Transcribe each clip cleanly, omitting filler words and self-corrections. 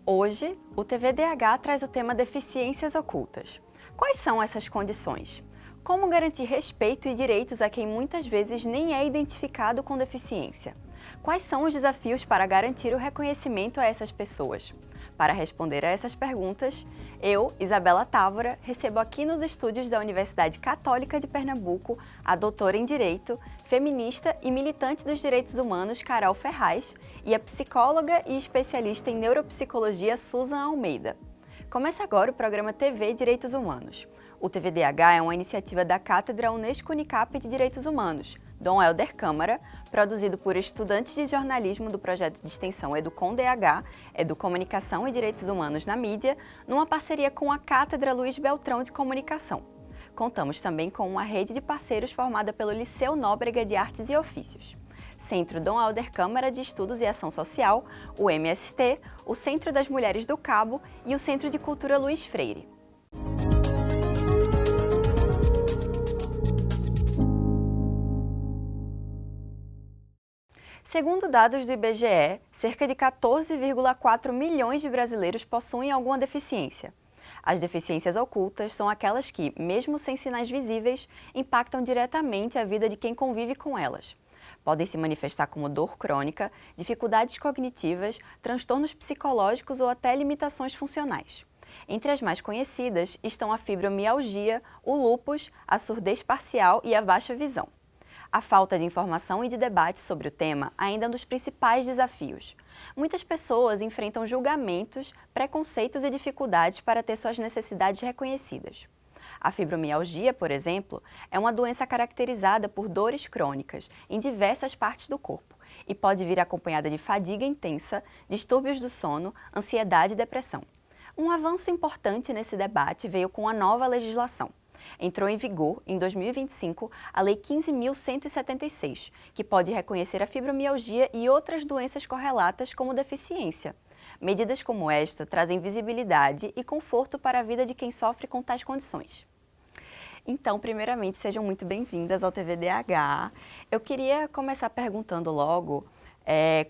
Hoje, o TVDH traz o tema deficiências ocultas. Quais são essas condições? Como garantir respeito e direitos a quem muitas vezes nem é identificado com deficiência? Quais são os desafios para garantir o reconhecimento a essas pessoas? Para responder a essas perguntas, eu, Isabela Távora, recebo aqui nos estúdios da Universidade Católica de Pernambuco a doutora em Direito, feminista e militante dos direitos humanos Carol Ferraz e a psicóloga e especialista em neuropsicologia Susan Almeida. Começa agora o programa TV Direitos Humanos. O TVDH é uma iniciativa da Cátedra Unesco Unicap de Direitos Humanos, Dom Helder Câmara, produzido por estudantes de jornalismo do projeto de extensão EducomDH, Educomunicação e Direitos Humanos na Mídia, numa parceria com a Cátedra Luiz Beltrão de Comunicação. Contamos também com uma rede de parceiros formada pelo Liceu Nóbrega de Artes e Ofícios, Centro Dom Helder Câmara de Estudos e Ação Social, o MST, o Centro das Mulheres do Cabo e o Centro de Cultura Luiz Freire. Segundo dados do IBGE, cerca de 14,4 milhões de brasileiros possuem alguma deficiência. As deficiências ocultas são aquelas que, mesmo sem sinais visíveis, impactam diretamente a vida de quem convive com elas. Podem se manifestar como dor crônica, dificuldades cognitivas, transtornos psicológicos ou até limitações funcionais. Entre as mais conhecidas estão a fibromialgia, o lúpus, a surdez parcial e a baixa visão. A falta de informação e de debate sobre o tema ainda é um dos principais desafios. Muitas pessoas enfrentam julgamentos, preconceitos e dificuldades para ter suas necessidades reconhecidas. A fibromialgia, por exemplo, é uma doença caracterizada por dores crônicas em diversas partes do corpo e pode vir acompanhada de fadiga intensa, distúrbios do sono, ansiedade e depressão. Um avanço importante nesse debate veio com a nova legislação. Entrou em vigor, em 2025, a Lei 15.176, que pode reconhecer a fibromialgia e outras doenças correlatas como deficiência. Medidas como esta trazem visibilidade e conforto para a vida de quem sofre com tais condições. Então, primeiramente, sejam muito bem-vindas ao TVDH. Eu queria começar perguntando logo,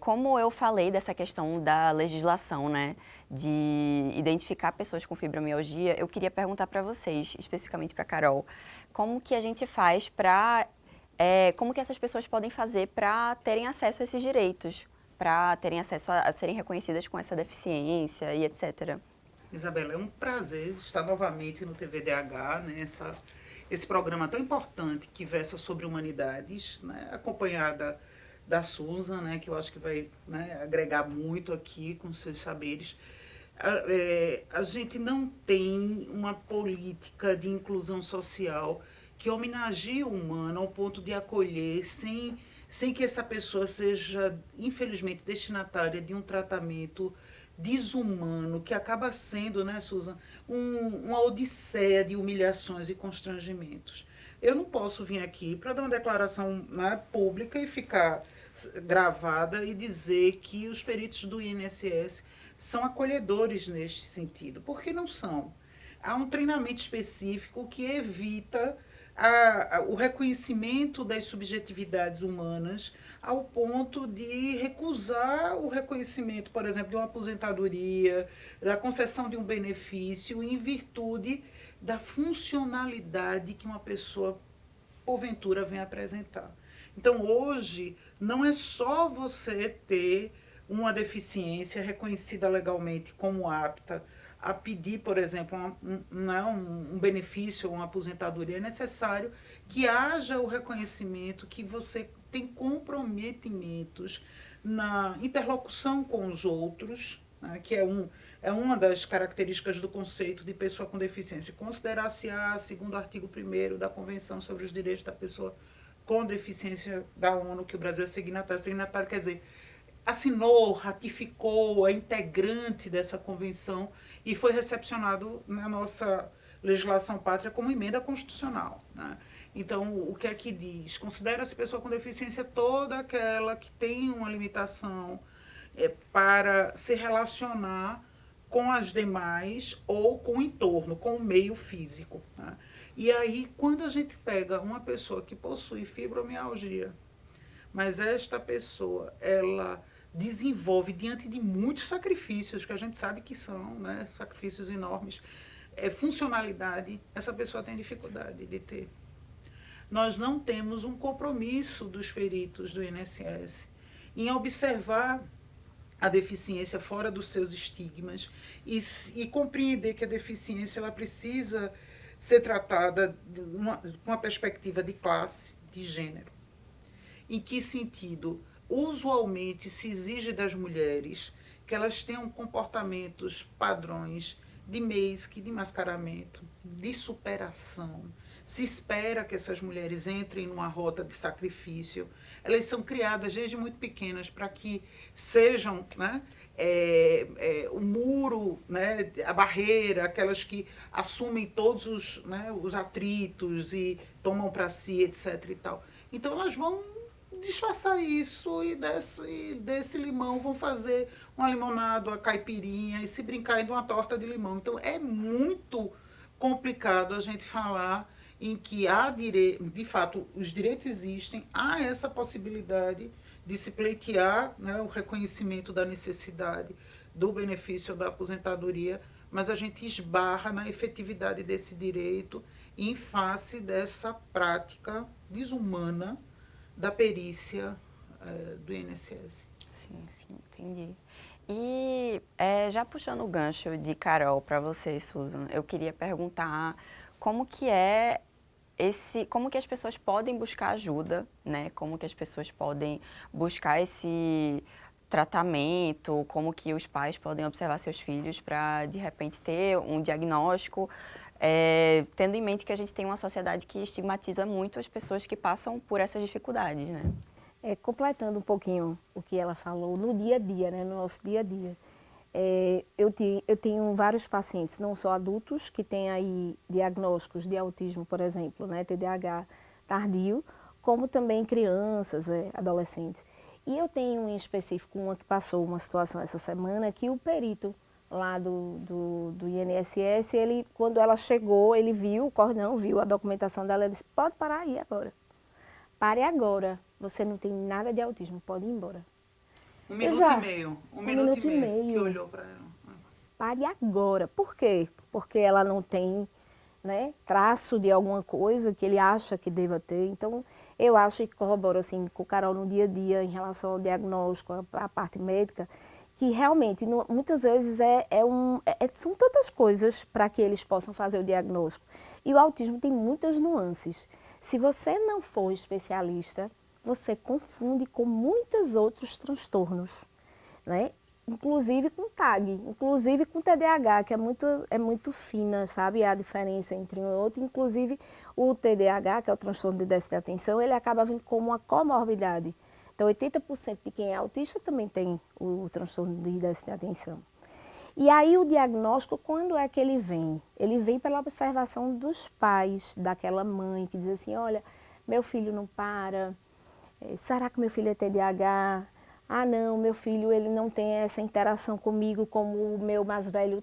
como eu falei dessa questão da legislação, né, de identificar pessoas com fibromialgia, eu queria perguntar para vocês, especificamente para a Carol, como que a gente faz para, como que essas pessoas podem fazer para terem acesso a esses direitos, para terem acesso a serem reconhecidas com essa deficiência e etc. Isabela, é um prazer estar novamente no TVDH, né, esse programa tão importante que versa sobre humanidades, né, acompanhada da Susan, né, que eu acho que vai, né, agregar muito aqui com seus saberes. A gente não tem uma política de inclusão social que homenageie o humano ao ponto de acolher sem que essa pessoa seja, infelizmente, destinatária de um tratamento desumano, que acaba sendo, né, Susan, uma odisseia de humilhações e constrangimentos. Eu não posso vir aqui para dar uma declaração, né, pública e ficar gravada e dizer que os peritos do INSS são acolhedores neste sentido, porque não são. Há um treinamento específico que evita o reconhecimento das subjetividades humanas ao ponto de recusar o reconhecimento, por exemplo, de uma aposentadoria, da concessão de um benefício em virtude da funcionalidade que uma pessoa, porventura, vem apresentar. Então, hoje, não é só você ter uma deficiência reconhecida legalmente como apta a pedir, por exemplo, um benefício ou uma aposentadoria. É necessário que haja o reconhecimento que você tem comprometimentos na interlocução com os outros, né, que é uma das características do conceito de pessoa com deficiência. Considerar-se-á, segundo o artigo 1º da Convenção sobre os Direitos da Pessoa com Deficiência da ONU, que o Brasil é signatário. Signatário quer dizer, assinou, ratificou, é integrante dessa convenção e foi recepcionado na nossa legislação pátria como emenda constitucional, né? Então, o que é que diz? Considera-se pessoa com deficiência toda aquela que tem uma limitação para se relacionar com as demais ou com o entorno, com o meio físico, né? E aí, quando a gente pega uma pessoa que possui fibromialgia, mas esta pessoa, ela desenvolve diante de muitos sacrifícios, que a gente sabe que são, né, sacrifícios enormes, funcionalidade, essa pessoa tem dificuldade de ter. Nós não temos um compromisso dos peritos do INSS em observar a deficiência fora dos seus estigmas e compreender que a deficiência ela precisa ser tratada com uma perspectiva de classe, de gênero. Em que sentido? Usualmente se exige das mulheres que elas tenham comportamentos, padrões de mês, de mascaramento, de superação. Se espera que essas mulheres entrem numa rota de sacrifício. Elas são criadas desde muito pequenas para que sejam, né, o muro, né, a barreira, aquelas que assumem todos os, né, os atritos e tomam para si, etc. e tal. Então elas vão disfarçar isso e desse limão vão fazer uma limonada, uma caipirinha e se brincar de uma torta de limão. Então é muito complicado a gente falar em que há de fato os direitos existem, há essa possibilidade de se pleitear, né, o reconhecimento da necessidade do benefício da aposentadoria, mas a gente esbarra na efetividade desse direito em face dessa prática desumana da perícia do INSS. Sim, sim, entendi. E já puxando o gancho de Carol para você, Susan, eu queria perguntar como que como que as pessoas podem buscar ajuda, né? Como que as pessoas podem buscar esse tratamento, como que os pais podem observar seus filhos para, de repente, ter um diagnóstico, tendo em mente que a gente tem uma sociedade que estigmatiza muito as pessoas que passam por essas dificuldades, né? Completando um pouquinho o que ela falou, no dia a dia, né, no nosso dia a dia, eu tenho vários pacientes, não só adultos, que têm aí diagnósticos de autismo, por exemplo, né, TDAH tardio, como também crianças, adolescentes. E eu tenho em específico uma que passou uma situação essa semana que o perito lá do INSS, ele, quando ela chegou, ele viu o cordão, viu a documentação dela, ele disse, pode parar aí agora. Pare agora, você não tem nada de autismo, pode ir embora. Um minuto e meio que olhou para ela. Pare agora. Por quê? Porque ela não tem, né, traço de alguma coisa que ele acha que deva ter. Então, eu acho que corroboro assim, com o Carol no dia a dia em relação ao diagnóstico, a parte médica, que realmente, muitas vezes, são tantas coisas para que eles possam fazer o diagnóstico. E o autismo tem muitas nuances. Se você não for especialista, você confunde com muitos outros transtornos, né? Inclusive com TAG, inclusive com TDAH, que é muito fina, sabe, a diferença entre um e outro. Inclusive o TDAH, que é o transtorno de déficit de atenção, ele acaba vindo como uma comorbidade. Então 80% de quem é autista também tem o transtorno de déficit de atenção. E aí o diagnóstico, quando é que ele vem? Ele vem pela observação dos pais, daquela mãe que diz assim, olha, meu filho não para, será que meu filho é TDAH? Ah não, meu filho ele não tem essa interação comigo como o meu mais velho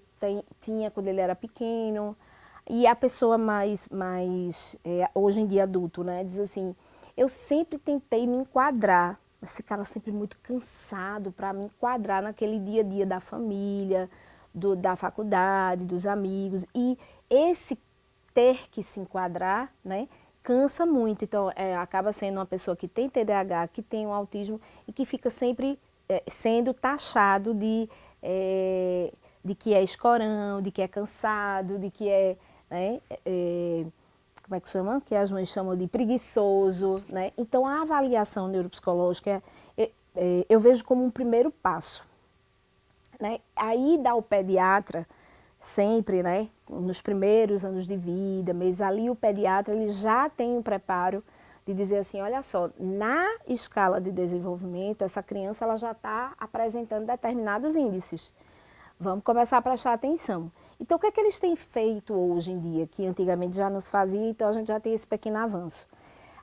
tinha quando ele era pequeno. E a pessoa hoje em dia adulto, né, diz assim, eu sempre tentei me enquadrar, mas ficava sempre muito cansado para me enquadrar naquele dia a dia da família, da faculdade, dos amigos. E esse ter que se enquadrar, né, cansa muito. Então, acaba sendo uma pessoa que tem TDAH, que tem um autismo e que fica sempre sendo taxado de que é escorão, de que é cansado, de que né, como é que chama? Que as mães chamam de preguiçoso, né? Então, a avaliação neuropsicológica eu vejo como um primeiro passo, né? A ida ao pediatra, sempre, né? Nos primeiros anos de vida, mas ali o pediatra ele já tem um preparo de dizer assim, olha só, na escala de desenvolvimento, essa criança ela já está apresentando determinados índices. Vamos começar a prestar atenção. Então, o que é que eles têm feito hoje em dia, que antigamente já não se fazia, então a gente já tem esse pequeno avanço.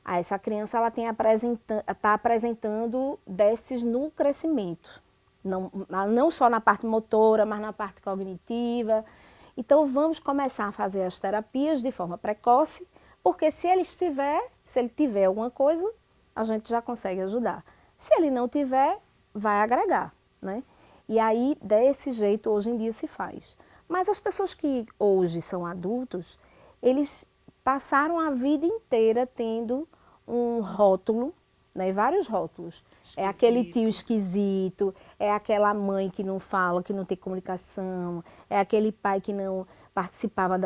Essa criança ela está apresentando déficits no crescimento, não só na parte motora, mas na parte cognitiva. Então, vamos começar a fazer as terapias de forma precoce, porque se ele tiver alguma coisa, a gente já consegue ajudar. Se ele não tiver, vai agregar, né? E aí, desse jeito, hoje em dia se faz. Mas as pessoas que hoje são adultos, eles passaram a vida inteira tendo um rótulo, né? Vários rótulos. É aquele tio esquisito, é aquela mãe que não fala, que não tem comunicação, é aquele pai que não participava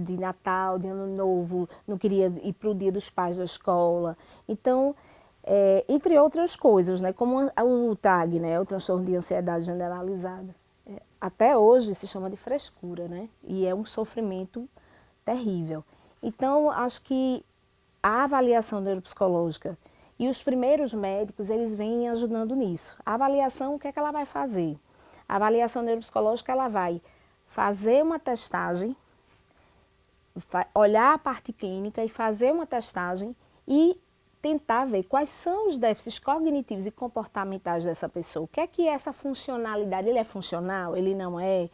de Natal, de Ano Novo, não queria ir para o Dia dos Pais da escola. Então, entre outras coisas, né, como o TAG, né, o transtorno de ansiedade generalizada, até hoje se chama de frescura, né, e é um sofrimento terrível. Então, acho que a avaliação neuropsicológica e os primeiros médicos, eles vêm ajudando nisso. A avaliação, o que é que ela vai fazer? A avaliação neuropsicológica, ela vai fazer uma testagem, olhar a parte clínica e fazer uma testagem e tentar ver quais são os déficits cognitivos e comportamentais dessa pessoa. O que é essa funcionalidade? Ele é funcional? Ele não é?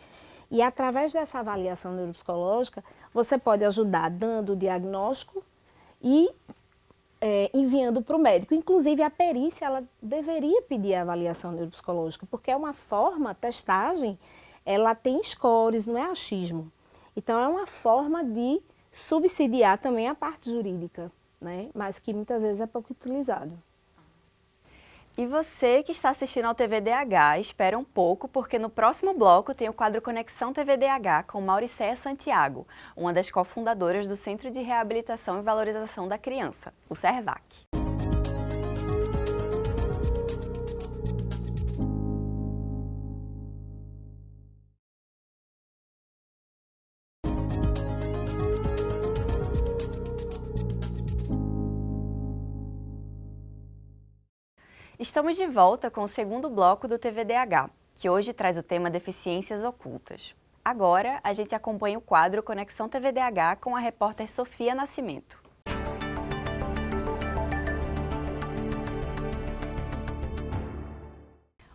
E através dessa avaliação neuropsicológica, você pode ajudar dando o diagnóstico e enviando para o médico. Inclusive, a perícia ela deveria pedir a avaliação neuropsicológica, porque é uma forma, a testagem, ela tem scores, não é achismo. Então, é uma forma de subsidiar também a parte jurídica, né? Mas que muitas vezes é pouco utilizado. E você que está assistindo ao TVDH, espera um pouco, porque no próximo bloco tem o quadro Conexão TVDH com Mauricéia Santiago, uma das cofundadoras do Centro de Reabilitação e Valorização da Criança, o CERVAC. Estamos de volta com o segundo bloco do TVDH, que hoje traz o tema Deficiências Ocultas. Agora, a gente acompanha o quadro Conexão TVDH com a repórter Sofia Nascimento.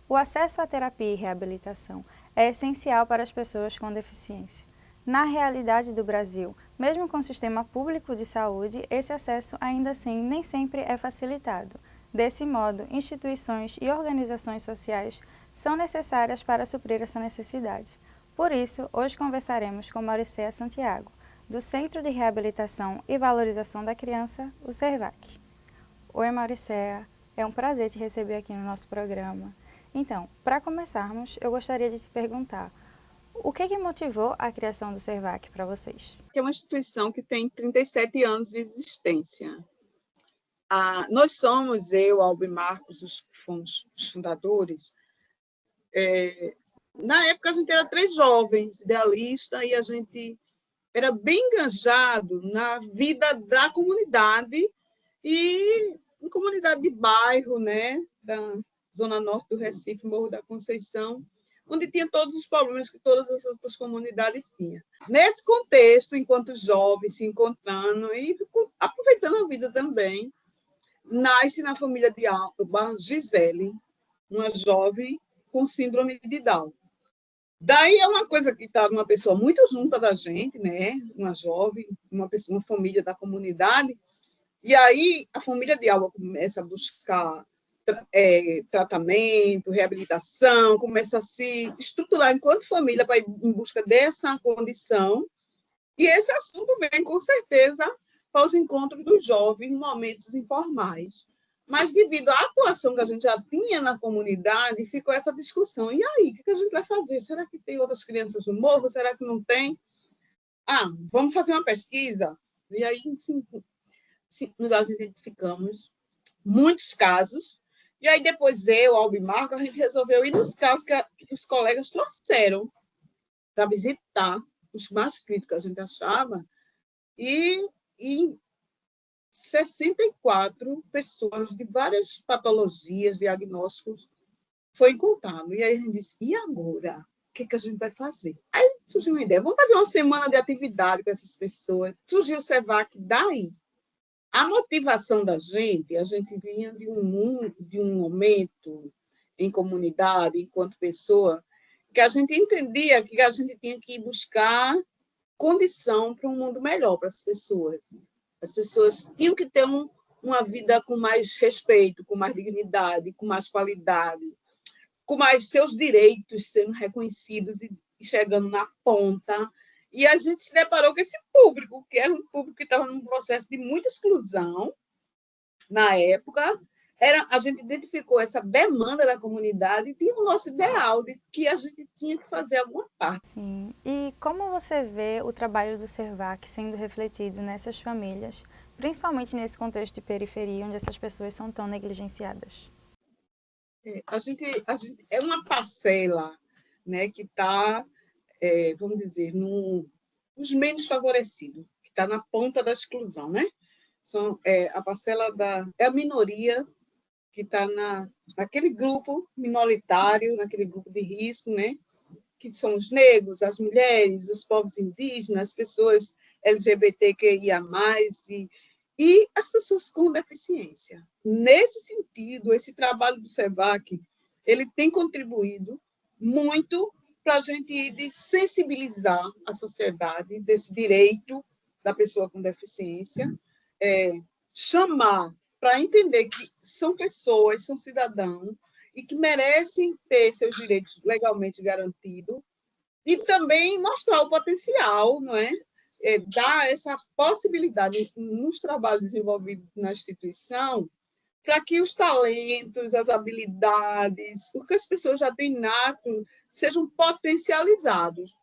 O acesso à terapia e reabilitação é essencial para as pessoas com deficiência. Na realidade do Brasil, mesmo com o sistema público de saúde, esse acesso ainda assim nem sempre é facilitado. Desse modo, instituições e organizações sociais são necessárias para suprir essa necessidade. Por isso, hoje conversaremos com Mauricéia Santiago, do Centro de Reabilitação e Valorização da Criança, o CERVAC. Oi, Mauricéia, é um prazer te receber aqui no nosso programa. Então, para começarmos, eu gostaria de te perguntar, o que motivou a criação do CERVAC para vocês? É uma instituição que tem 37 anos de existência. Nós somos, eu, Albi Marcos, fomos os fundadores. Na época, a gente era 3 jovens idealistas e a gente era bem engajado na vida da comunidade e em comunidade de bairro, né, da Zona Norte do Recife, Morro da Conceição, onde tinha todos os problemas que todas as outras comunidades tinham. Nesse contexto, enquanto jovens se encontrando e aproveitando a vida também, nasce na família de Alba Gisele, uma jovem com síndrome de Down. Daí é uma coisa que está uma pessoa muito junta da gente, né? Uma jovem, uma família da comunidade, e aí a família de Alba começa a buscar tratamento, reabilitação, começa a se estruturar enquanto família para ir em busca dessa condição, e esse assunto vem com certeza para os encontros dos jovens em momentos informais. Mas, devido à atuação que a gente já tinha na comunidade, ficou essa discussão. E aí, o que a gente vai fazer? Será que tem outras crianças no morro? Será que não tem? Vamos fazer uma pesquisa? E aí, nós identificamos muitos casos. E aí, depois eu, Albi Marco, a gente resolveu ir nos casos que os colegas trouxeram para visitar os mais críticos que a gente achava. E 64 pessoas de várias patologias, diagnósticos, foi encontrado. E aí a gente disse, e agora? O que a gente vai fazer? Aí surgiu uma ideia, vamos fazer uma semana de atividade com essas pessoas. Surgiu o CERVAC daí. A motivação da gente, a gente vinha de um momento em comunidade, enquanto pessoa, que a gente entendia que a gente tinha que buscar condição para um mundo melhor para as pessoas. As pessoas tinham que ter uma vida com mais respeito, com mais dignidade, com mais qualidade. com mais seus direitos sendo reconhecidos e chegando na ponta. E a gente se deparou com esse público, que era um público que estava num processo de muita exclusão na época. A gente identificou essa demanda da comunidade e tinha o nosso ideal de que a gente tinha que fazer alguma parte. Sim. E como você vê o trabalho do SERVAC sendo refletido nessas famílias, principalmente nesse contexto de periferia, onde essas pessoas são tão negligenciadas? A gente é uma parcela, né, que está, vamos dizer, nos menos favorecidos, que está na ponta da exclusão, né? A parcela é a minoria que está naquele grupo minoritário, naquele grupo de risco, né? Que são os negros, as mulheres, os povos indígenas, as pessoas LGBTQIA+, e as pessoas com deficiência. Nesse sentido, esse trabalho do SERVAC, ele tem contribuído muito para a gente sensibilizar a sociedade desse direito da pessoa com deficiência, chamar para entender que são pessoas, são cidadãos, e que merecem ter seus direitos legalmente garantidos, e também mostrar o potencial, não é? Dar essa possibilidade nos trabalhos desenvolvidos na instituição para que os talentos, as habilidades, o que as pessoas já têm nato, sejam potencializados.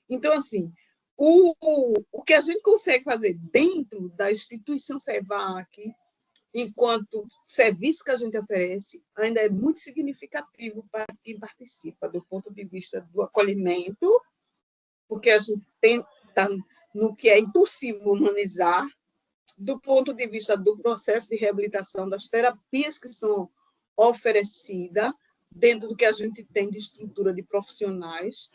Então, assim, o que a gente consegue fazer dentro da instituição SERVAC, enquanto serviço que a gente oferece, ainda é muito significativo para quem participa, do ponto de vista do acolhimento, porque a gente está no que é impossível humanizar, do ponto de vista do processo de reabilitação, das terapias que são oferecidas, dentro do que a gente tem de estrutura de profissionais,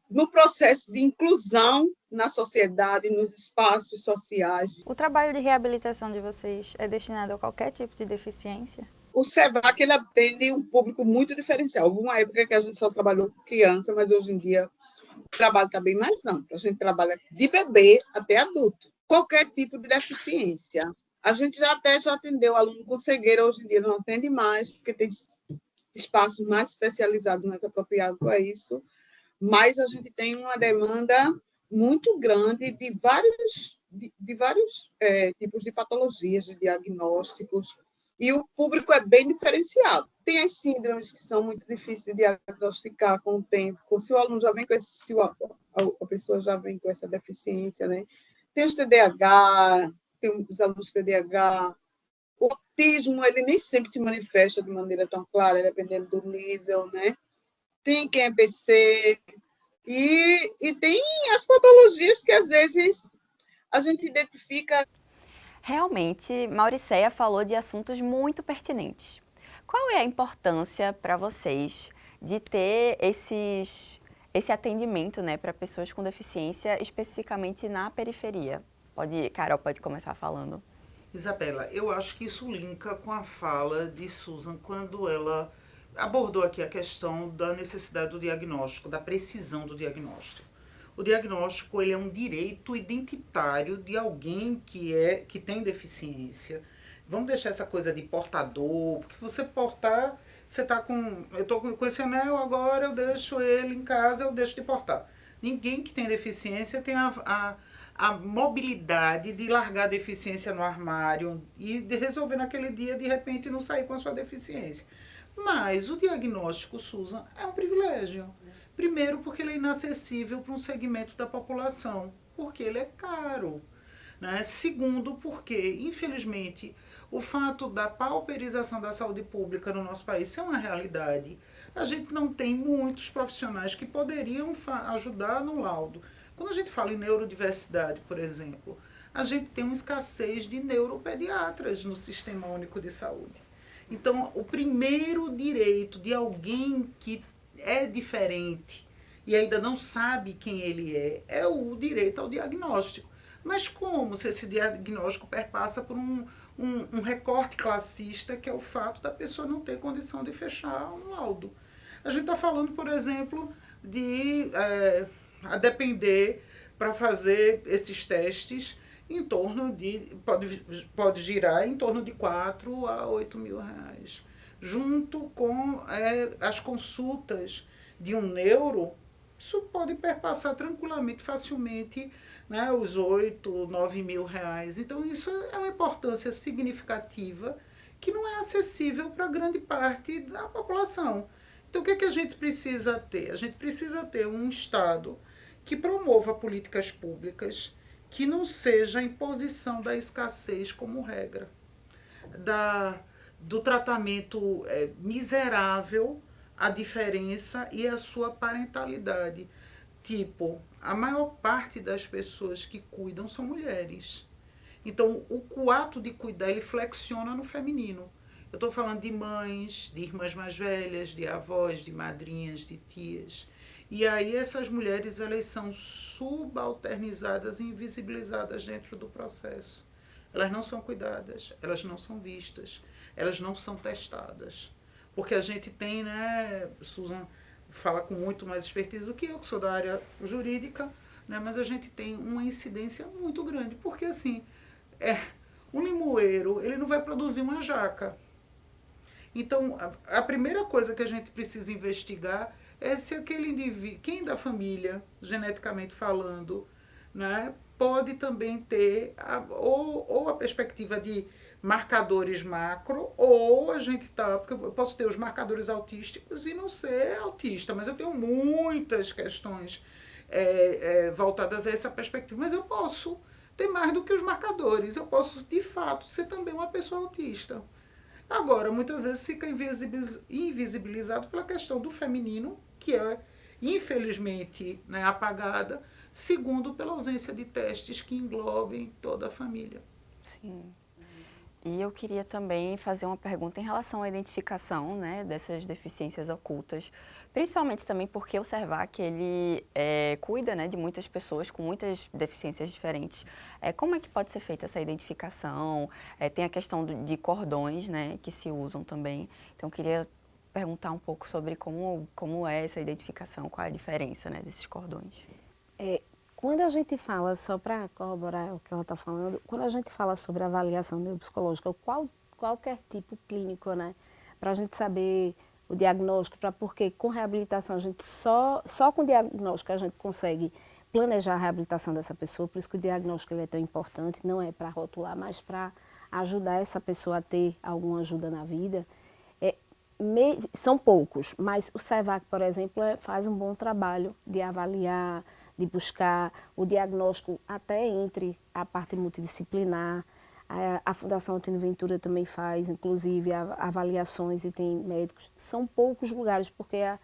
no processo de inclusão na sociedade, nos espaços sociais. O trabalho de reabilitação de vocês é destinado a qualquer tipo de deficiência? O SERVAC, ele atende um público muito diferencial. Houve uma época que a gente só trabalhou com criança, mas hoje em dia o trabalho está bem mais amplo. A gente trabalha de bebê até adulto, qualquer tipo de deficiência. A gente já atendeu aluno com cegueira, hoje em dia não atende mais, porque tem espaços mais especializados, mais apropriados para isso. Mas a gente tem uma demanda muito grande de vários tipos de patologias, de diagnósticos, e o público é bem diferenciado. Tem as síndromes que são muito difíceis de diagnosticar com o tempo, se o aluno já vem com a pessoa já vem com essa deficiência, né? Tem os TDAH, tem os alunos TDAH. O autismo, ele nem sempre se manifesta de maneira tão clara, dependendo do nível, né? Tem quem é PC, e tem as patologias que, às vezes, a gente identifica. Realmente, Mauricéia falou de assuntos muito pertinentes. Qual é a importância para vocês de ter esse atendimento, né, para pessoas com deficiência, especificamente na periferia? Carol, pode começar falando. Isabela, eu acho que isso linka com a fala de Susan quando ela abordou aqui a questão da necessidade do diagnóstico, da precisão do diagnóstico. O diagnóstico, ele é um direito identitário de alguém que tem deficiência. Vamos deixar essa coisa de portador, porque você portar, você tá com... Eu estou com esse anel agora, eu deixo ele em casa, eu deixo de portar. Ninguém que tem deficiência tem a mobilidade de largar a deficiência no armário e de resolver naquele dia, de repente, não sair com a sua deficiência. Mas o diagnóstico, Susan, é um privilégio. Primeiro, porque ele é inacessível para um segmento da população, porque ele é caro, né? Segundo, porque, infelizmente, o fato da pauperização da saúde pública no nosso país é uma realidade. A gente não tem muitos profissionais que poderiam ajudar no laudo. Quando a gente fala em neurodiversidade, por exemplo, a gente tem uma escassez de neuropediatras no Sistema Único de Saúde. Então, o primeiro direito de alguém que é diferente e ainda não sabe quem ele é o direito ao diagnóstico. Mas como se esse diagnóstico perpassa por um recorte classista, que é o fato da pessoa não ter condição de fechar um laudo? A gente está falando, por exemplo, de a depender para fazer esses testes em torno de, pode girar em torno de 4 a 8 mil reais. junto com as consultas de um neuro, isso pode perpassar tranquilamente, facilmente, né, os 8, 9 mil reais. Então, isso é uma importância significativa que não é acessível para grande parte da população. Então, o que é que a gente precisa ter? A gente precisa ter um Estado que promova políticas públicas, que não seja a imposição da escassez como regra, do tratamento miserável, a diferença e a sua parentalidade. Tipo, a maior parte das pessoas que cuidam são mulheres. Então, o ato de cuidar, ele flexiona no feminino. Eu estou falando de mães, de irmãs mais velhas, de avós, de madrinhas, de tias. E aí essas mulheres, elas são subalternizadas e invisibilizadas dentro do processo. Elas não são cuidadas, elas não são vistas, elas não são testadas. Porque a gente tem, né, Susan fala com muito mais expertise do que eu sou da área jurídica, né, mas a gente tem uma incidência muito grande. Porque, assim, um limoeiro, ele não vai produzir uma jaca. Então, a primeira coisa que a gente precisa investigar é se aquele indivíduo, quem da família, geneticamente falando, né, pode também ter ou a perspectiva de marcadores macro, ou a gente tá, porque eu posso ter os marcadores autísticos e não ser autista, mas eu tenho muitas questões voltadas a essa perspectiva, mas eu posso ter mais do que os marcadores, eu posso de fato ser também uma pessoa autista. Agora, muitas vezes fica invisibilizado pela questão do feminino, que é, infelizmente, né, apagada, segundo pela ausência de testes que englobem toda a família. Sim. E eu queria também fazer uma pergunta em relação à identificação, né, dessas deficiências ocultas, principalmente também porque o SERVAC, ele cuida, né, de muitas pessoas com muitas deficiências diferentes. Como é que pode ser feita essa identificação? Tem a questão de cordões, né, que se usam também. Então, eu queria perguntar um pouco sobre como é essa identificação, qual é a diferença, né, desses cordões. Quando a gente fala, só para corroborar o que ela está falando, quando a gente fala sobre avaliação neuropsicológica, qualquer tipo clínico, né, para a gente saber o diagnóstico, porque com reabilitação a gente só com o diagnóstico a gente consegue planejar a reabilitação dessa pessoa, por isso que o diagnóstico ele é tão importante, não é para rotular, mas para ajudar essa pessoa a ter alguma ajuda na vida. São poucos, mas o SERVAC, por exemplo, faz um bom trabalho de avaliar, de buscar o diagnóstico até entre a parte multidisciplinar. A Fundação Antônio Ventura também faz, inclusive, avaliações e tem médicos. São poucos lugares, porque é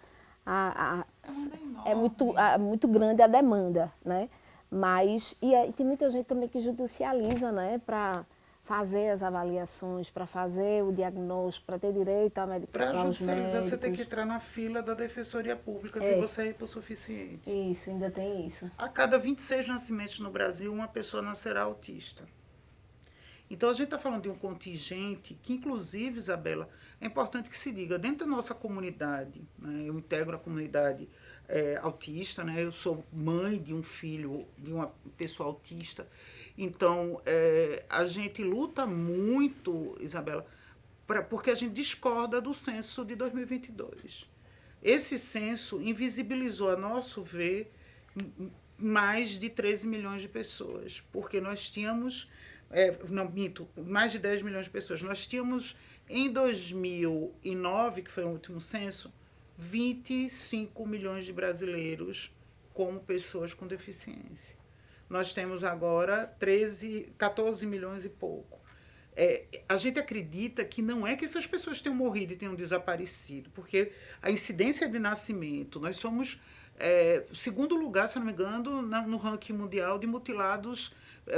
muito grande a demanda, né? Mas, e tem muita gente também que judicializa, né, para fazer as avaliações, para fazer o diagnóstico, para ter direito à medicação. Para judicializar, você tem que entrar na fila da Defensoria Pública, se você é hipossuficiente. Isso, ainda tem isso. A cada 26 nascimentos no Brasil, uma pessoa nascerá autista. Então, a gente está falando de um contingente que, inclusive, Isabela, é importante que se diga, dentro da nossa comunidade, né, eu integro a comunidade autista, né, eu sou mãe de um filho, de uma pessoa autista. Então, a gente luta muito, Isabela, porque a gente discorda do censo de 2022. Esse censo invisibilizou, a nosso ver, mais de 13 milhões de pessoas, porque nós tínhamos, mais de 10 milhões de pessoas. Nós tínhamos, em 2009, que foi o último censo, 25 milhões de brasileiros como pessoas com deficiência. Nós temos agora 14 milhões e pouco. A gente acredita que não é que essas pessoas tenham morrido e tenham desaparecido, porque a incidência de nascimento, nós somos segundo lugar, se não me engano, no ranking mundial de mutilados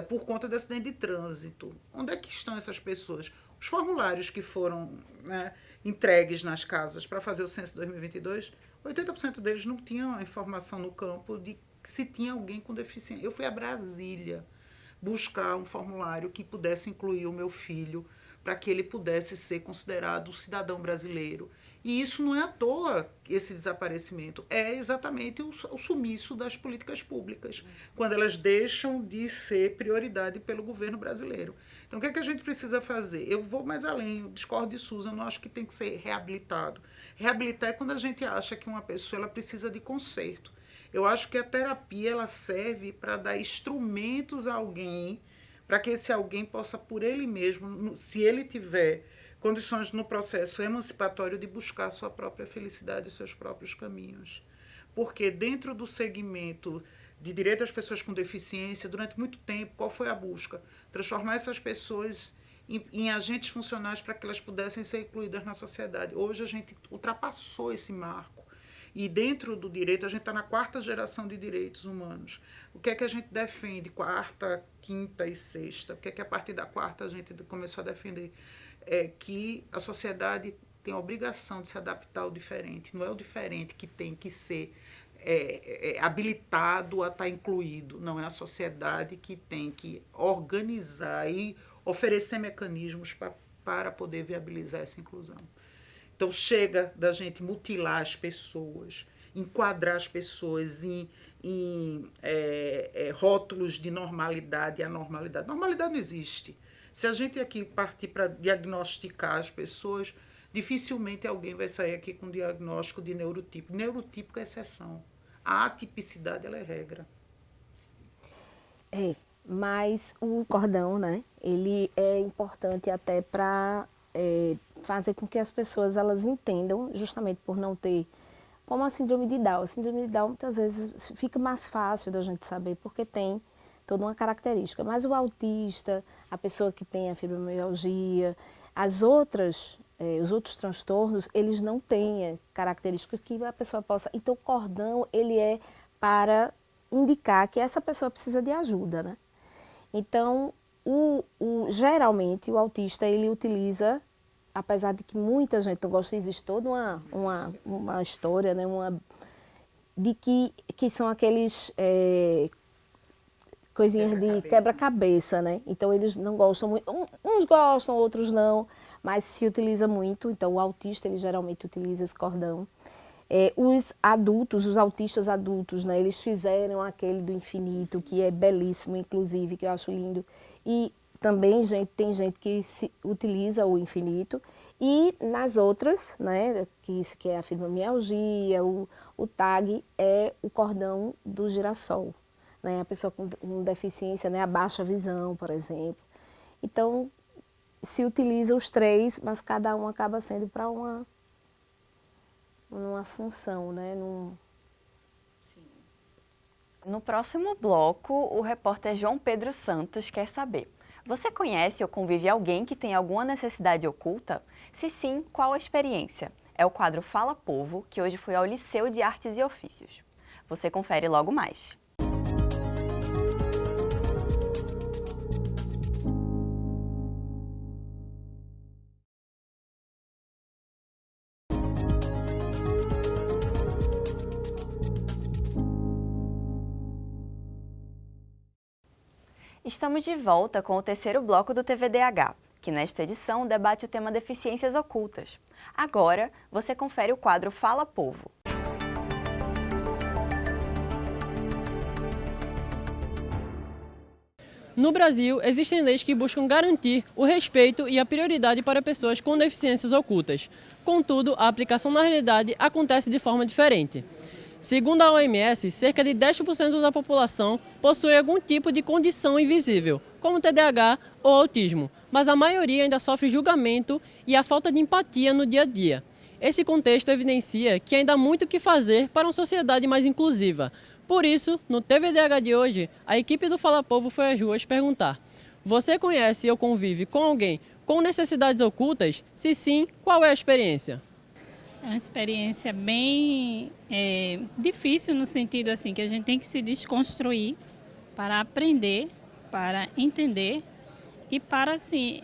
por conta de acidente de trânsito. Onde é que estão essas pessoas? Os formulários que foram, né, entregues nas casas para fazer o censo 2022, 80% deles não tinham a informação no campo de se tinha alguém com deficiência. Eu fui a Brasília buscar um formulário que pudesse incluir o meu filho, para que ele pudesse ser considerado cidadão brasileiro. E isso não é à toa, esse desaparecimento, é exatamente o sumiço das políticas públicas, quando elas deixam de ser prioridade pelo governo brasileiro. Então, o que é que a gente precisa fazer? Eu vou mais além, eu discordo de Susan, eu não acho que tem que ser reabilitado. Reabilitar é quando a gente acha que uma pessoa ela precisa de conserto. Eu acho que a terapia ela serve para dar instrumentos a alguém, para que esse alguém possa, por ele mesmo, se ele tiver condições no processo emancipatório de buscar a sua própria felicidade e os seus próprios caminhos. Porque dentro do segmento de direito às pessoas com deficiência, durante muito tempo, qual foi a busca? Transformar essas pessoas em agentes funcionais para que elas pudessem ser incluídas na sociedade. Hoje a gente ultrapassou esse marco. E dentro do direito, a gente está na 4ª geração de direitos humanos. O que é que a gente defende? 4ª, 5ª e 6ª. O que é que a partir da 4ª a gente começou a defender? É que a sociedade tem a obrigação de se adaptar ao diferente. Não é o diferente que tem que ser habilitado a estar incluído. Não, é a sociedade que tem que organizar e oferecer mecanismos para poder viabilizar essa inclusão. Então, chega da gente mutilar as pessoas, enquadrar as pessoas em rótulos de normalidade e anormalidade. Normalidade não existe. Se a gente aqui partir para diagnosticar as pessoas, dificilmente alguém vai sair aqui com diagnóstico de neurotípico. Neurotípico é exceção. A atipicidade ela é regra. Mas o cordão, né, ele é importante até para fazer com que as pessoas elas entendam, justamente por não ter, como a síndrome de Down. A síndrome de Down muitas vezes fica mais fácil da gente saber, porque tem toda uma característica. Mas o autista, a pessoa que tem a fibromialgia, os outros transtornos, eles não têm características que a pessoa possa... Então, o cordão, ele é para indicar que essa pessoa precisa de ajuda, né? Então, geralmente, o autista, ele utiliza, apesar de que muita gente não gosta, existe toda uma história, né? De que são aqueles... coisinhas de quebra-cabeça, né? Então, eles não gostam muito. Uns gostam, outros não, mas se utiliza muito. Então, o autista, ele geralmente utiliza esse cordão. Os autistas adultos, né? Eles fizeram aquele do infinito, que é belíssimo, inclusive, que eu acho lindo. E também tem gente que utiliza o infinito. E nas outras, né? Que é a fibromialgia, o TAG, é o cordão do girassol. Né, a pessoa com deficiência, né, a baixa visão, por exemplo. Então, se utiliza os 3, mas cada um acaba sendo para uma função, né? No próximo bloco, o repórter João Pedro Santos quer saber: você conhece ou convive alguém que tem alguma necessidade oculta? Se sim, qual a experiência? É o quadro Fala Povo, que hoje foi ao Liceu de Artes e Ofícios. Você confere logo mais. Estamos de volta com o terceiro bloco do TVDH, que nesta edição debate o tema deficiências ocultas. Agora, você confere o quadro Fala Povo. No Brasil, existem leis que buscam garantir o respeito e a prioridade para pessoas com deficiências ocultas. Contudo, a aplicação na realidade acontece de forma diferente. Segundo a OMS, cerca de 10% da população possui algum tipo de condição invisível, como TDAH ou autismo, mas a maioria ainda sofre julgamento e a falta de empatia no dia a dia. Esse contexto evidencia que ainda há muito o que fazer para uma sociedade mais inclusiva. Por isso, no TVDH de hoje, a equipe do Fala Povo foi às ruas perguntar: você conhece ou convive com alguém com necessidades ocultas? Se sim, qual é a experiência? É uma experiência bem difícil no sentido assim que a gente tem que se desconstruir para aprender, para entender e para assim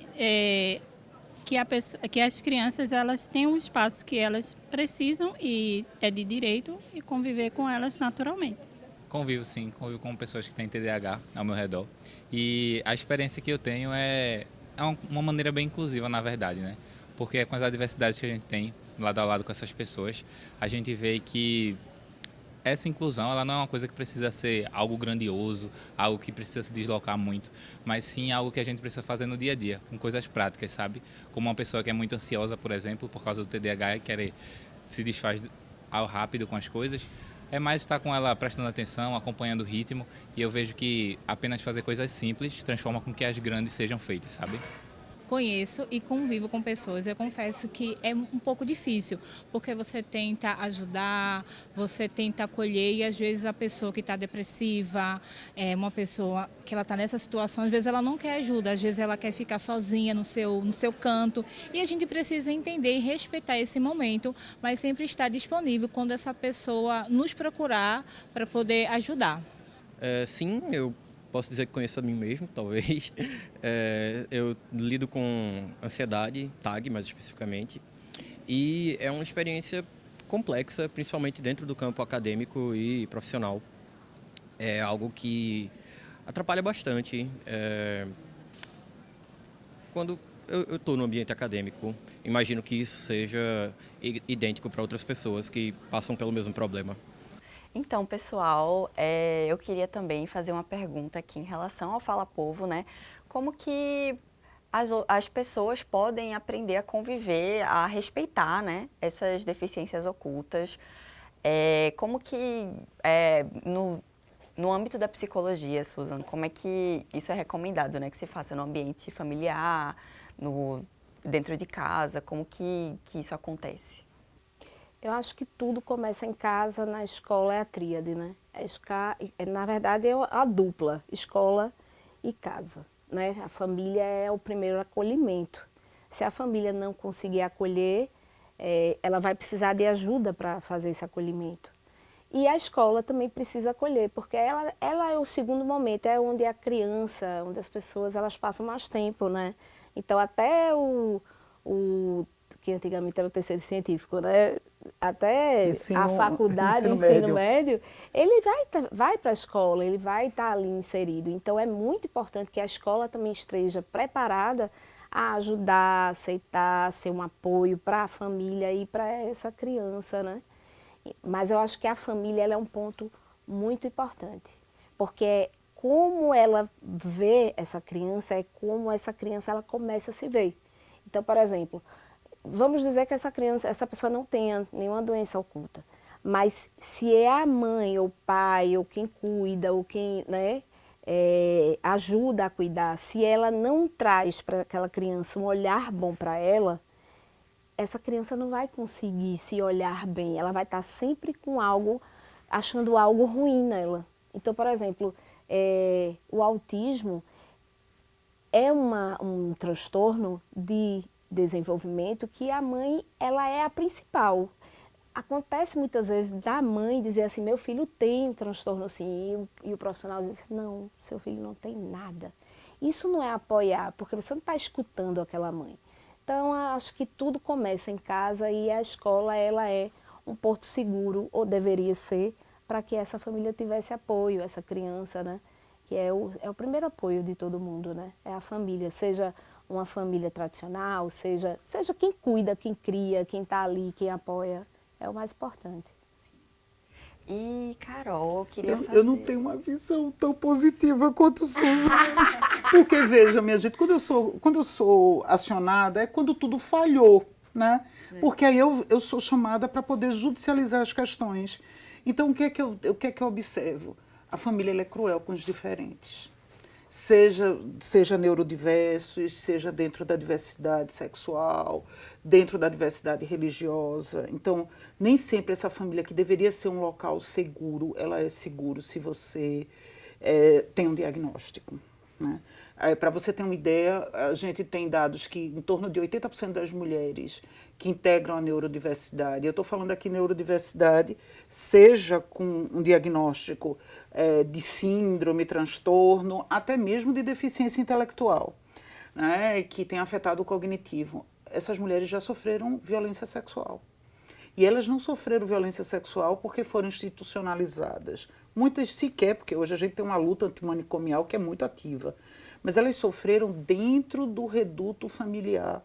que as crianças elas tenham o espaço que elas precisam e é de direito e conviver com elas naturalmente. Convivo sim, convivo com pessoas que têm TDAH ao meu redor e a experiência que eu tenho é uma maneira bem inclusiva na verdade, né? Porque com as adversidades que a gente tem, lado a lado com essas pessoas, a gente vê que essa inclusão, ela não é uma coisa que precisa ser algo grandioso, algo que precisa se deslocar muito, mas sim algo que a gente precisa fazer no dia a dia, com coisas práticas, sabe? Como uma pessoa que é muito ansiosa, por exemplo, por causa do TDAH e querer se desfaz ao rápido com as coisas, é mais estar com ela prestando atenção, acompanhando o ritmo, e eu vejo que apenas fazer coisas simples transforma com que as grandes sejam feitas, sabe? Conheço e convivo com pessoas. Eu confesso que é um pouco difícil, porque você tenta ajudar, você tenta acolher e às vezes a pessoa que está depressiva, uma pessoa que ela está nessa situação, às vezes ela não quer ajuda, às vezes ela quer ficar sozinha no seu canto e a gente precisa entender e respeitar esse momento, mas sempre estar disponível quando essa pessoa nos procurar para poder ajudar. Sim, eu posso dizer que conheço a mim mesmo, talvez. Eu lido com ansiedade, TAG mais especificamente, e é uma experiência complexa, principalmente dentro do campo acadêmico e profissional. É algo que atrapalha bastante. Quando eu estou no ambiente acadêmico, imagino que isso seja idêntico para outras pessoas que passam pelo mesmo problema. Então, pessoal, eu queria também fazer uma pergunta aqui em relação ao Fala Povo, né? Como que as pessoas podem aprender a conviver, a respeitar, né, essas deficiências ocultas? Como que, no âmbito da psicologia, Susan, como é que isso é recomendado, né? Que se faça no ambiente familiar, dentro de casa, como que isso acontece? Eu acho que tudo começa em casa, na escola é a tríade, né? Na verdade, é a dupla, escola e casa, né? A família é o primeiro acolhimento. Se a família não conseguir acolher, ela vai precisar de ajuda para fazer esse acolhimento. E a escola também precisa acolher, porque ela é o segundo momento, é onde a criança, onde as pessoas elas passam mais tempo, né? Então, até que antigamente era o terceiro científico, né? Até a faculdade, o ensino médio, ele vai para a escola, ele vai estar ali inserido. Então, é muito importante que a escola também esteja preparada a ajudar, a aceitar, ser um apoio para a família e para essa criança, né? Mas eu acho que a família ela é um ponto muito importante, porque como ela vê essa criança, é como essa criança ela começa a se ver. Então, por exemplo, vamos dizer que essa pessoa não tenha nenhuma doença oculta, mas se é a mãe ou o pai ou quem cuida ou quem, né, ajuda a cuidar, se ela não traz para aquela criança um olhar bom para ela, essa criança não vai conseguir se olhar bem, ela vai estar sempre com algo, achando algo ruim nela. Então, por exemplo, o autismo é um transtorno de desenvolvimento que a mãe ela é a principal. Acontece muitas vezes da mãe dizer assim, meu filho tem um transtorno assim, e o profissional diz assim, não, seu filho não tem nada. Isso não é apoiar, porque você não está escutando aquela mãe. Então, acho que tudo começa em casa e a escola ela é um porto seguro, ou deveria ser, para que essa família tivesse apoio, essa criança, né? Que é o primeiro apoio de todo mundo, né? É a família, seja uma família tradicional, seja quem cuida, quem cria, quem está ali, quem apoia, é o mais importante. E, Carol, eu não tenho uma visão tão positiva quanto Susan. Porque, veja, minha gente, quando eu sou acionada, é quando tudo falhou, né? Porque aí eu sou chamada para poder judicializar as questões. Então, o que é que eu observo? A família ela é cruel com os diferentes. Seja neurodiversos, seja dentro da diversidade sexual, dentro da diversidade religiosa. Então, nem sempre essa família que deveria ser um local seguro, ela é seguro se você tem um diagnóstico, né? Para você ter uma ideia, a gente tem dados que em torno de 80% das mulheres que integram a neurodiversidade, eu estou falando aqui neurodiversidade, seja com um diagnóstico de síndrome, transtorno, até mesmo de deficiência intelectual, né, que tem afetado o cognitivo. Essas mulheres já sofreram violência sexual. E elas não sofreram violência sexual porque foram institucionalizadas. Muitas sequer, porque hoje a gente tem uma luta antimanicomial que é muito ativa. Mas elas sofreram dentro do reduto familiar,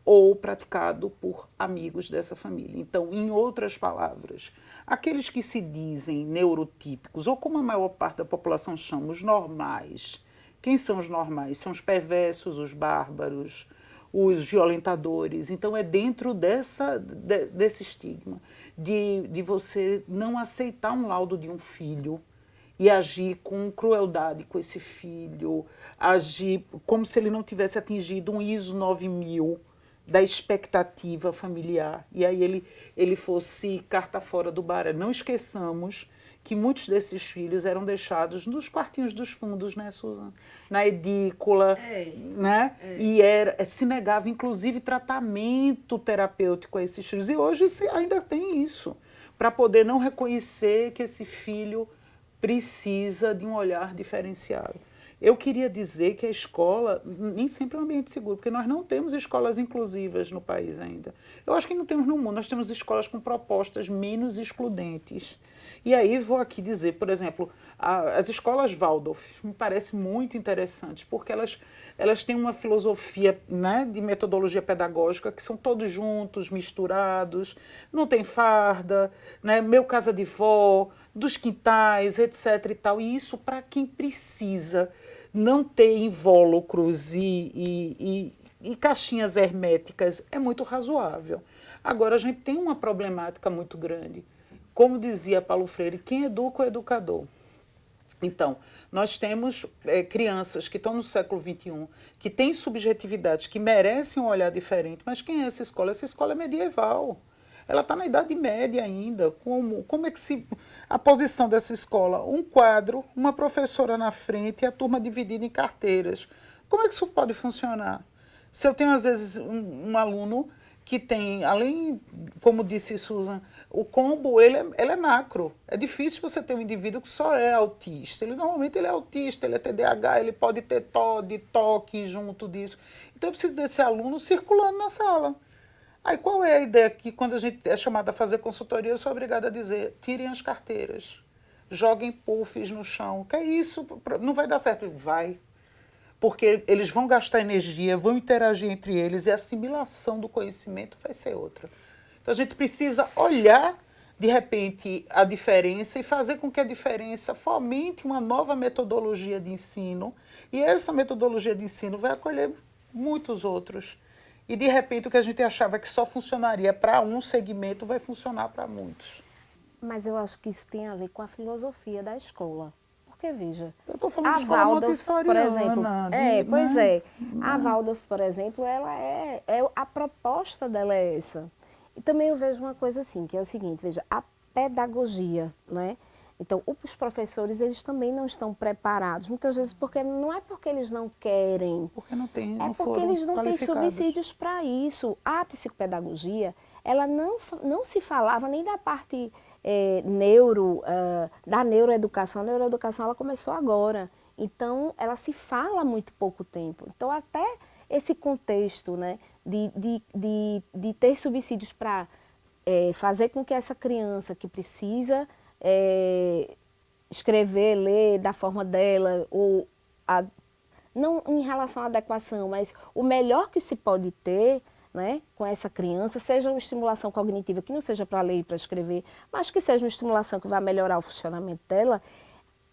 ou praticado por amigos dessa família. Então, em outras palavras, aqueles que se dizem neurotípicos, ou como a maior parte da população chama, os normais. Quem são os normais? São os perversos, os bárbaros, os violentadores. Então, é dentro desse estigma de você não aceitar um laudo de um filho e agir com crueldade com esse filho, agir como se ele não tivesse atingido um ISO 9000 da expectativa familiar. E aí ele fosse carta fora do baralho. Não esqueçamos que muitos desses filhos eram deixados nos quartinhos dos fundos, né, Susan? Na edícula, né? E se negava, inclusive, tratamento terapêutico a esses filhos. E hoje ainda tem isso, para poder não reconhecer que esse filho precisa de um olhar diferenciado. Eu queria dizer que a escola nem sempre é um ambiente seguro, porque nós não temos escolas inclusivas no país ainda. Eu acho que não temos no mundo, nós temos escolas com propostas menos excludentes. E aí vou aqui dizer, por exemplo, as escolas Waldorf me parecem muito interessantes, porque elas têm uma filosofia, né, de metodologia pedagógica, que são todos juntos, misturados, não tem farda, né, meu casa de vó, dos quintais, etc. e tal. E isso para quem precisa não ter invólucros e caixinhas herméticas é muito razoável. Agora, a gente tem uma problemática muito grande. Como dizia Paulo Freire, quem educa é o educador. Então, nós temos crianças que estão no século XXI, que têm subjetividades, que merecem um olhar diferente, mas quem é essa escola? Essa escola é medieval. Ela está na Idade Média ainda. Como é que a posição dessa escola? Um quadro, uma professora na frente e a turma dividida em carteiras. Como é que isso pode funcionar? Se eu tenho, às vezes, um aluno que tem, além, como disse Susan, o combo, ele é macro. É difícil você ter um indivíduo que só é autista. Normalmente ele é autista, ele é TDAH, ele pode ter TOD, toque junto disso. Então eu preciso desse aluno circulando na sala. Aí qual é a ideia que quando a gente é chamada a fazer consultoria, eu sou obrigada a dizer, tirem as carteiras, joguem puffs no chão. Que é isso? Não vai dar certo. Vai. Porque eles vão gastar energia, vão interagir entre eles e a assimilação do conhecimento vai ser outra. Então a gente precisa olhar, de repente, a diferença e fazer com que a diferença fomente uma nova metodologia de ensino. E essa metodologia de ensino vai acolher muitos outros. E, de repente, o que a gente achava que só funcionaria para um segmento vai funcionar para muitos. Mas eu acho que isso tem a ver com a filosofia da escola. Porque, veja... Eu estou falando de escola montessoriana. Por exemplo, pois é. A Waldorf, por exemplo, ela a proposta dela é essa. E também eu vejo uma coisa assim, que é o seguinte, veja, a pedagogia, né? Então, os professores, eles também não estão preparados, muitas vezes porque não é porque eles não querem, porque não tem, é porque eles não têm subsídios para isso. A psicopedagogia, ela não se falava nem da parte da neuroeducação. A neuroeducação ela começou agora, então ela se fala há muito pouco tempo. Então, até esse contexto, né, de ter subsídios para fazer com que essa criança que precisa escrever, ler da forma dela, ou não em relação à adequação, mas o melhor que se pode ter, né, com essa criança, seja uma estimulação cognitiva, que não seja para ler e para escrever, mas que seja uma estimulação que vai melhorar o funcionamento dela,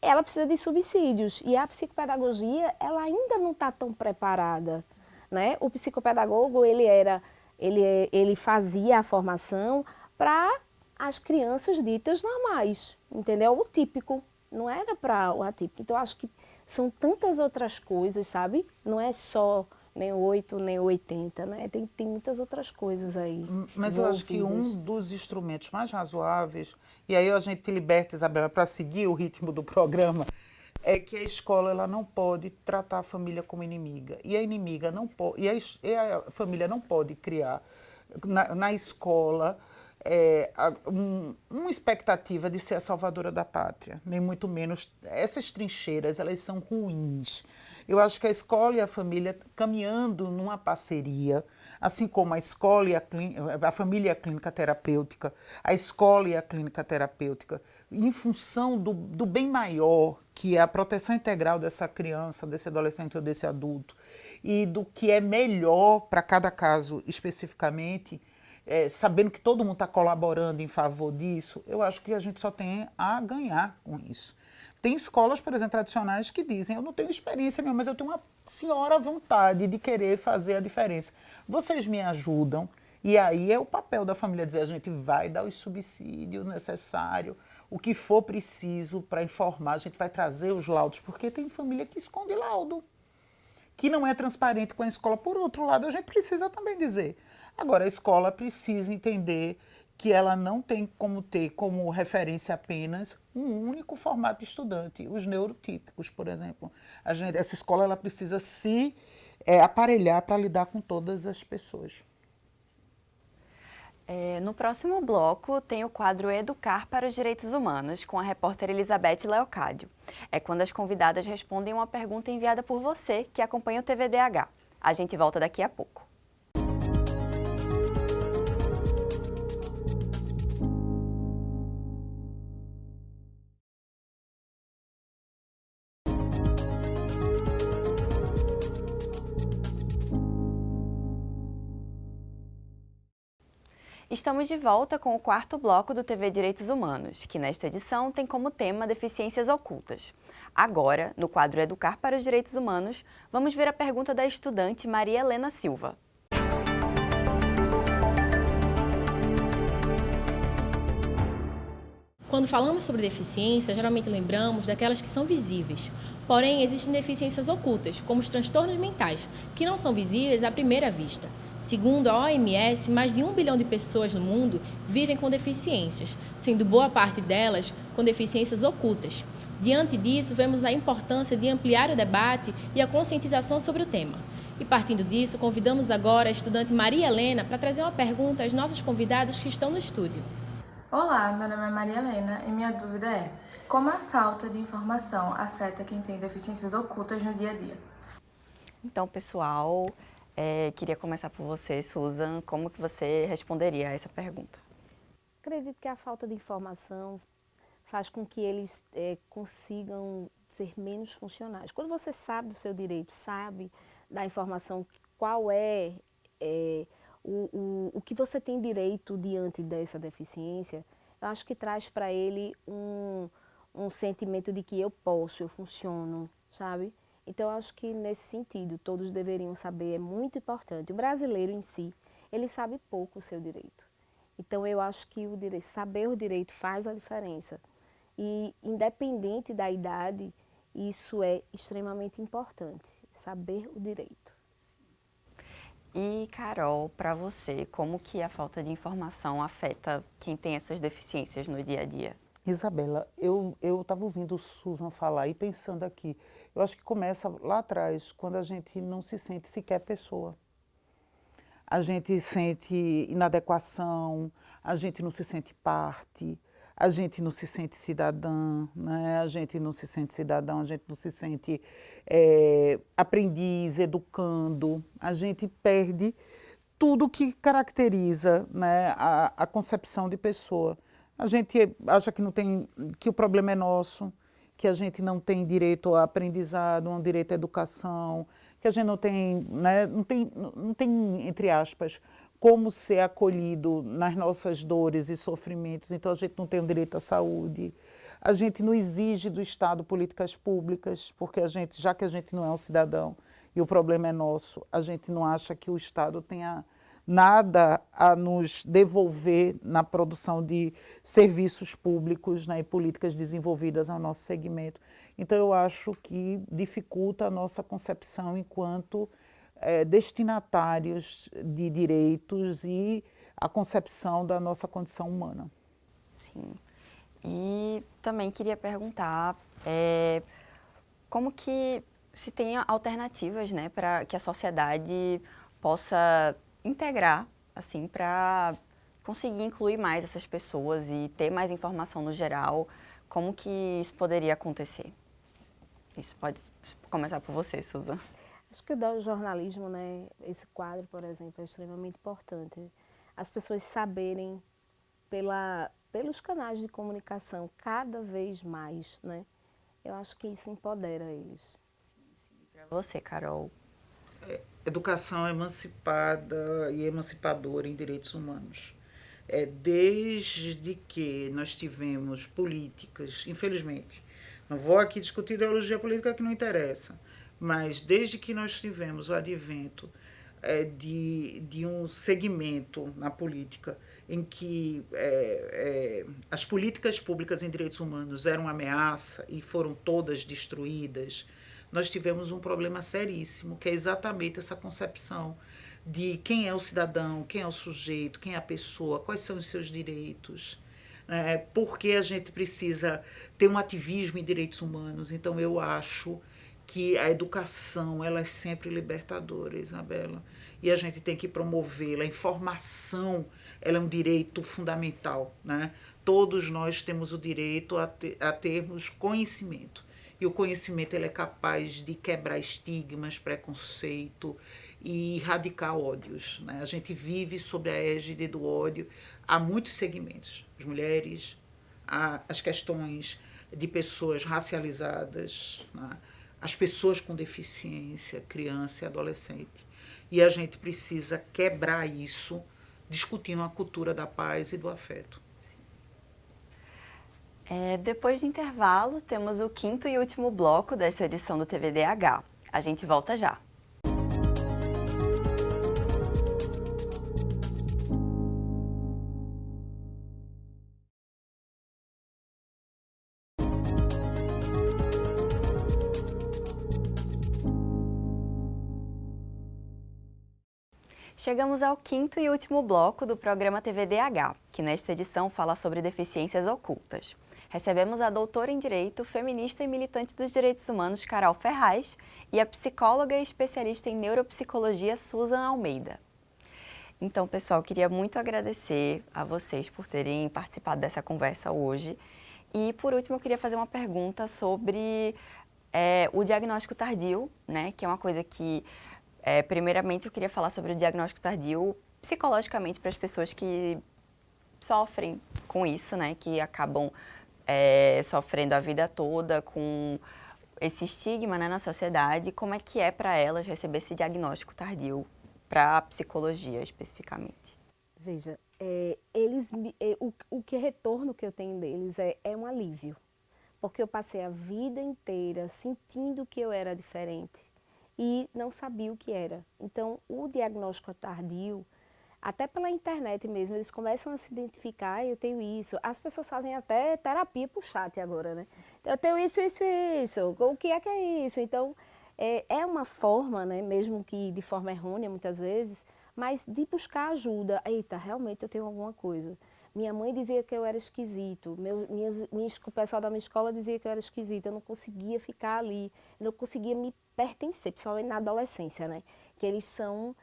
ela precisa de subsídios. E a psicopedagogia, ela ainda não está tão preparada, né? O psicopedagogo, ele fazia a formação para as crianças ditas normais, entendeu? O típico, não era para o atípico. Então, eu acho que são tantas outras coisas, sabe? Não é só nem o 8, nem o 80, né? Tem muitas outras coisas aí. Mas eu acho que um dos instrumentos mais razoáveis, e aí a gente te liberta, Isabela, para seguir o ritmo do programa, é que a escola ela não pode tratar a família como inimiga. E a inimiga não pode, e a família não pode criar na escola uma expectativa de ser a salvadora da pátria, nem muito menos. Essas trincheiras, elas são ruins. Eu acho que a escola e a família caminhando numa parceria, assim como a escola e a família e a clínica terapêutica, a escola e a clínica terapêutica, em função do bem maior, que é a proteção integral dessa criança, desse adolescente ou desse adulto, e do que é melhor para cada caso especificamente, sabendo que todo mundo está colaborando em favor disso, eu acho que a gente só tem a ganhar com isso. Tem escolas, por exemplo, tradicionais que dizem, eu não tenho experiência nenhuma, mas eu tenho uma senhora vontade de querer fazer a diferença. Vocês me ajudam, e aí é o papel da família dizer, a gente vai dar os subsídios necessários, o que for preciso para informar, a gente vai trazer os laudos, porque tem família que esconde laudo, que não é transparente com a escola. Por outro lado, a gente precisa também dizer. Agora, a escola precisa entender que ela não tem como ter como referência apenas um único formato de estudante, os neurotípicos, por exemplo. Essa escola ela precisa se aparelhar para lidar com todas as pessoas. No próximo bloco tem o quadro Educar para os Direitos Humanos, com a repórter Elizabeth Leocádio. É quando as convidadas respondem uma pergunta enviada por você, que acompanha o TVDH. A gente volta daqui a pouco. Estamos de volta com o quarto bloco do TV Direitos Humanos, que nesta edição tem como tema deficiências ocultas. Agora, no quadro Educar para os Direitos Humanos, vamos ver a pergunta da estudante Maria Helena Silva. Quando falamos sobre deficiência, geralmente lembramos daquelas que são visíveis. Porém, existem deficiências ocultas, como os transtornos mentais, que não são visíveis à primeira vista. Segundo a OMS, mais de 1 bilhão de pessoas no mundo vivem com deficiências, sendo boa parte delas com deficiências ocultas. Diante disso, vemos a importância de ampliar o debate e a conscientização sobre o tema. E partindo disso, convidamos agora a estudante Maria Helena para trazer uma pergunta às nossas convidadas que estão no estúdio. Olá, meu nome é Maria Helena e minha dúvida é: como a falta de informação afeta quem tem deficiências ocultas no dia a dia? Então, pessoal, queria começar por você, Susan. Como que você responderia a essa pergunta? Acredito que a falta de informação faz com que eles consigam ser menos funcionais. Quando você sabe do seu direito, sabe da informação, qual é o que você tem direito diante dessa deficiência, eu acho que traz para ele um sentimento de que eu posso, eu funciono, sabe? Então, eu acho que nesse sentido, todos deveriam saber, é muito importante. O brasileiro em si, ele sabe pouco o seu direito. Então, eu acho que saber o direito faz a diferença. E, independente da idade, isso é extremamente importante, saber o direito. E, Carol, para você, como que a falta de informação afeta quem tem essas deficiências no dia a dia? Isabela, eu estava ouvindo Susan falar e pensando aqui, eu acho que começa lá atrás, quando a gente não se sente sequer pessoa. A gente sente inadequação, a gente não se sente parte, a gente não se sente cidadã, né? A gente não se sente cidadão, a gente não se sente aprendiz, educando, a gente perde tudo que caracteriza, né, a concepção de pessoa. A gente acha que não tem, que o problema é nosso, que a gente não tem direito a aprendizado, um direito à educação, que a gente não tem, né, não tem, entre aspas, como ser acolhido nas nossas dores e sofrimentos. Então, a gente não tem o direito à saúde. A gente não exige do Estado políticas públicas, porque já que a gente não é um cidadão e o problema é nosso, a gente não acha que o Estado tenha nada a nos devolver na produção de serviços públicos, né, e políticas desenvolvidas ao nosso segmento. Então, eu acho que dificulta a nossa concepção enquanto destinatários de direitos e a concepção da nossa condição humana. Sim. E também queria perguntar como que se tem alternativas, né, para que a sociedade possa integrar, assim, para conseguir incluir mais essas pessoas e ter mais informação no geral, como que isso poderia acontecer? Isso pode começar por você, Susan. Acho que o jornalismo, né, esse quadro, por exemplo, é extremamente importante. As pessoas saberem pelos canais de comunicação cada vez mais, né? Eu acho que isso empodera eles. Para você, Carol. Educação emancipada e emancipadora em direitos humanos. Desde que nós tivemos políticas, infelizmente, não vou aqui discutir ideologia política que não interessa, mas desde que nós tivemos o advento de um segmento na política em que as políticas públicas em direitos humanos eram ameaça e foram todas destruídas, nós tivemos um problema seríssimo, que é exatamente essa concepção de quem é o cidadão, quem é o sujeito, quem é a pessoa, quais são os seus direitos, por que a gente precisa ter um ativismo em direitos humanos. Então, eu acho que a educação ela é sempre libertadora, Isabela, e a gente tem que promovê-la. A informação ela é um direito fundamental, né? Todos nós temos o direito a termos conhecimento. E o conhecimento ele é capaz de quebrar estigmas, preconceito e erradicar ódios, né? A gente vive sob a égide do ódio há muitos segmentos. As mulheres, as questões de pessoas racializadas, né? As pessoas com deficiência, criança e adolescente. E a gente precisa quebrar isso discutindo a cultura da paz e do afeto. Depois do intervalo, temos o 5º e último bloco desta edição do TVDH. A gente volta já. Chegamos ao 5º e último bloco do programa TVDH, que nesta edição fala sobre deficiências ocultas. Recebemos a doutora em Direito, feminista e militante dos direitos humanos, Carol Ferraz, e a psicóloga e especialista em neuropsicologia, Susan Almeida. Então, pessoal, queria muito agradecer a vocês por terem participado dessa conversa hoje. E, por último, eu queria fazer uma pergunta sobre o diagnóstico tardio, né, que é uma coisa que... primeiramente, eu queria falar sobre o diagnóstico tardio psicologicamente para as pessoas que sofrem com isso, né? Que acabam sofrendo a vida toda com esse estigma, né, na sociedade. Como é que é para elas receber esse diagnóstico tardio para a psicologia especificamente? Veja, o retorno que eu tenho deles é um alívio, porque eu passei a vida inteira sentindo que eu era diferente e não sabia o que era. Então, o diagnóstico tardio, até pela internet mesmo, eles começam a se identificar, eu tenho isso. As pessoas fazem até terapia por chat agora, né? Eu tenho isso, o que é isso? Então, é uma forma, né, mesmo que de forma errônea muitas vezes, mas de buscar ajuda. Eita, realmente eu tenho alguma coisa. Minha mãe dizia que eu era esquisito, o pessoal da minha escola dizia que eu era esquisita, eu não conseguia ficar ali, eu não conseguia me pertencer, principalmente na adolescência, né? Que eles são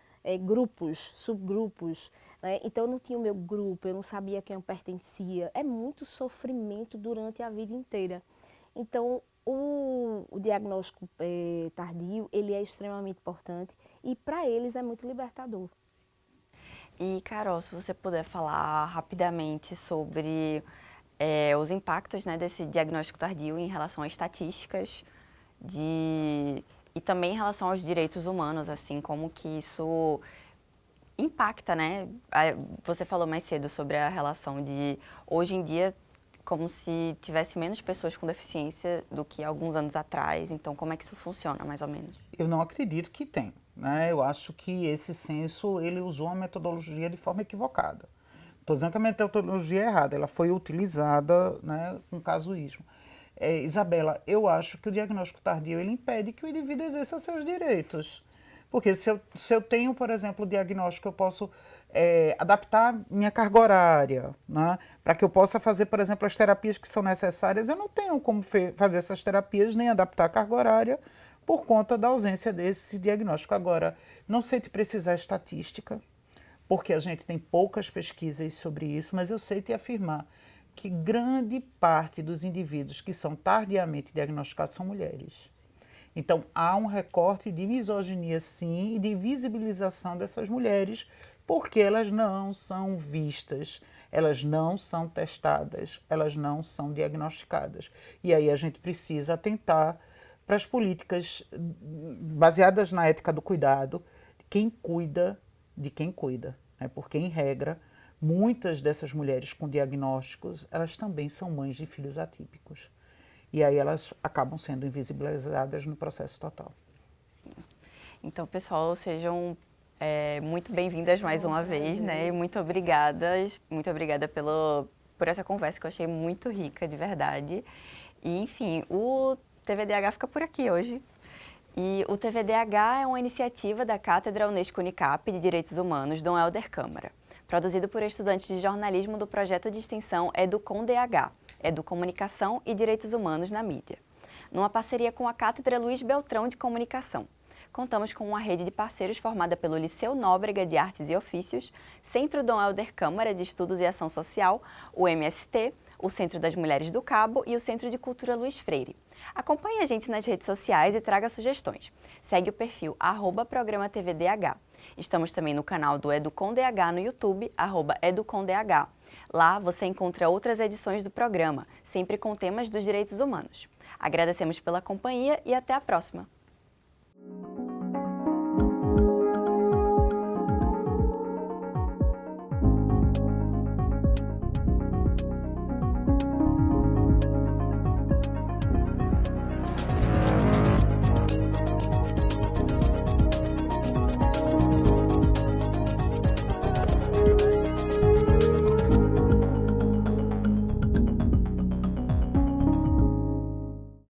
grupos, subgrupos, né? Então eu não tinha o meu grupo, eu não sabia a quem eu pertencia. É muito sofrimento durante a vida inteira. Então o diagnóstico tardio, ele é extremamente importante e para eles é muito libertador. E, Carol, se você puder falar rapidamente sobre os impactos, né, desse diagnóstico tardio em relação a estatísticas e também em relação aos direitos humanos, assim, como que isso impacta, né? Você falou mais cedo sobre a relação de, hoje em dia, como se tivesse menos pessoas com deficiência do que alguns anos atrás. Então, como é que isso funciona, mais ou menos? Eu não acredito que tem, né? Eu acho que esse censo, ele usou a metodologia de forma equivocada. Estou dizendo que a metodologia é errada, ela foi utilizada, né, com casuísmo. Isabela, eu acho que o diagnóstico tardio, ele impede que o indivíduo exerça seus direitos. Porque se eu tenho, por exemplo, o diagnóstico, eu posso adaptar minha carga horária, né, para que eu possa fazer, por exemplo, as terapias que são necessárias. Eu não tenho como fazer essas terapias, nem adaptar a carga horária, por conta da ausência desse diagnóstico. Agora, não sei te precisar estatística, porque a gente tem poucas pesquisas sobre isso, mas eu sei te afirmar que grande parte dos indivíduos que são tardiamente diagnosticados são mulheres. Então, há um recorte de misoginia, sim, e de invisibilização dessas mulheres, porque elas não são vistas, elas não são testadas, elas não são diagnosticadas. E aí a gente precisa atentar para as políticas baseadas na ética do cuidado, quem cuida de quem cuida, né? Porque, em regra, muitas dessas mulheres com diagnósticos, elas também são mães de filhos atípicos. E aí elas acabam sendo invisibilizadas no processo total. Então, pessoal, sejam muito bem-vindas mais uma vez, né? E muito obrigada por essa conversa que eu achei muito rica, de verdade. E, enfim, o TVDH fica por aqui hoje. E o TVDH é uma iniciativa da Cátedra Unesco Unicap de Direitos Humanos, Dom Helder Câmara, produzido por estudantes de jornalismo do projeto de extensão EduComDH, Educomunicação e Direitos Humanos na Mídia, numa parceria com a Cátedra Luiz Beltrão de Comunicação. Contamos com uma rede de parceiros formada pelo Liceu Nóbrega de Artes e Ofícios, Centro Dom Helder Câmara de Estudos e Ação Social, o MST, o Centro das Mulheres do Cabo e o Centro de Cultura Luiz Freire. Acompanhe a gente nas redes sociais e traga sugestões. Segue o perfil @programa TVDH. Estamos também no canal do EduComDH no YouTube, @EduComDH. Lá você encontra outras edições do programa, sempre com temas dos direitos humanos. Agradecemos pela companhia e até a próxima!